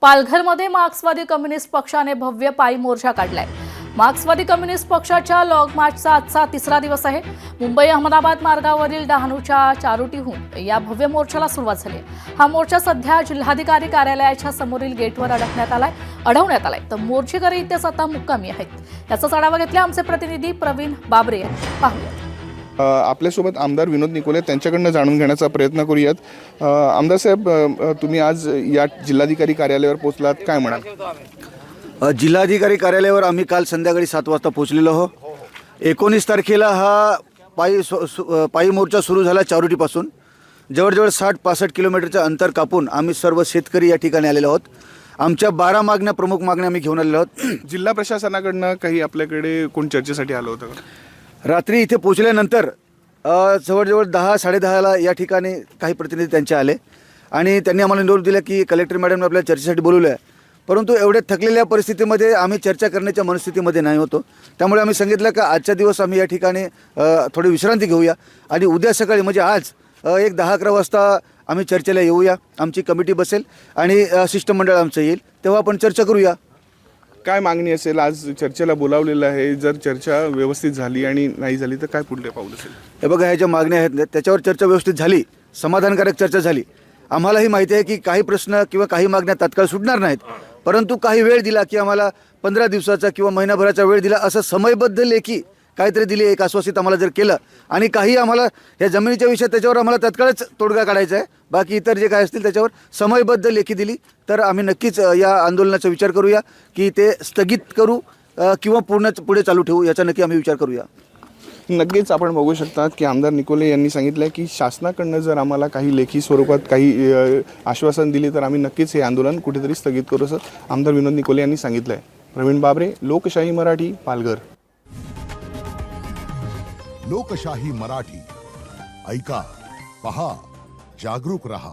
पालघरमध्ये मार्क्सवादी कम्युनिस्ट पक्षाने भव्य पायी मोर्चा काढलाय। मार्क्सवादी कम्युनिस्ट पक्षाच्या लॉग मार्चचा आजचा तिसरा दिवस आहे। मुंबई अहमदाबाद मार्गावरील डहाणूच्या चारोटीहून या भव्य मोर्चाला सुरुवात झाली। हा मोर्चा सध्या जिल्हाधिकारी कार्यालयाच्या समोरील गेटवर अडवण्यात आलाय तर मोर्चेकरी इथे आता मुक्कामी आहेत। याचा आढावा घेतला आमचे प्रतिनिधी प्रवीण बाबरे यांनी। पाहूया। आपल्यासोबत आमदार विनोद निकोले त्यांच्याकडनं जाणून घेण्याचा प्रयत्न करूयात। आमदार साहेब, तुम्ही आज या जिल्हाधिकारी कार्यालयावर पोहोचलात, काय म्हणाल? जिल्हाधिकारी कार्यालयावर आम्ही काल संध्याकाळी 7 वाजता पोहोचलेलो आहोत। 19 तारखेला हा पायी मोर्चा सुरू झाला चारोटीपासून। जवळजवळ 60-65 किलोमीटरचं अंतर कापून आम्ही सर्व शेतकरी या ठिकाणी आलेलो आहोत। आमच्या 12 मागण्या, प्रमुख मागण्या आम्ही घेऊन आलेलो आहोत। जिल्हा प्रशासनाकडनं काही आपल्याकडे कोण चर्चेसाठी आलं होतं का? रात्री इथे पोहोचल्यानंतर जवळजवळ 10-10:30ला या ठिकाणी काही प्रतिनिधी त्यांचे आले आणि त्यांनी आम्हाला निरोप दिला की कलेक्टर मॅडमने आपल्याला चर्चेसाठी बोलवलं आहे, परंतु एवढ्या थकलेल्या परिस्थितीमध्ये आम्ही चर्चा करण्याच्या मनस्थितीमध्ये नाही होतो। त्यामुळे आम्ही सांगितलं की आजच्या दिवस आम्ही या ठिकाणी थोडी विश्रांती घेऊया आणि उद्या सकाळी म्हणजे आज एक 10-11 वाजता आम्ही चर्चेला येऊया। आमची कमिटी बसेल आणि शिष्टमंडळ आमचं येईल, तेव्हा आपण चर्चा करूया। काय मागणी असेल? आज चर्चेला बोलावलेलं आहे, जर चर्चा व्यवस्थित झाली आणि नाही झाली तर काय पुढले पाऊल असेल? हे बघा, ह्या ज्या मागण्या आहेत त्याच्यावर चर्चा व्यवस्थित झाली, समाधानकारक चर्चा झाली। आम्हालाही माहिती आहे की काही प्रश्न किंवा काही मागण्या तात्काळ सुटणार नाहीत, परंतु काही वेळ दिला की आम्हाला 15 दिवसाचा किंवा महिनाभराचा वेळ दिला, असं समयबद्ध लेखी काहीतरी दिली, एक आश्वासित आम्हाला जर केलं आणि काही आम्हाला या जमिनीच्या विषयात त्याच्यावर आम्हाला तात्काळच तोडगा काढायचा आहे, बाकी इतर जे काय असतील त्याच्यावर समयबद्ध लेखी दिली तर आम्ही नक्कीच या आंदोलनाचा विचार करूया की ते स्थगित करू किंवा पुढे चालू ठेवू, याचा नक्की आम्ही विचार करूया। नक्कीच आपण बघू शकतात की आमदार निकोले यांनी सांगितलं की शासनाकडनं जर आम्हाला काही लेखी स्वरूपात काही आश्वासन दिली तर आम्ही नक्कीच हे आंदोलन कुठेतरी स्थगित करू, असं आमदार विनोद निकोले यांनी सांगितलं आहे। प्रवीण बाबरे, लोकशाही मराठी, पालघर। लोकशाही मराठी, ऐका, पहा, जागरूक रहा।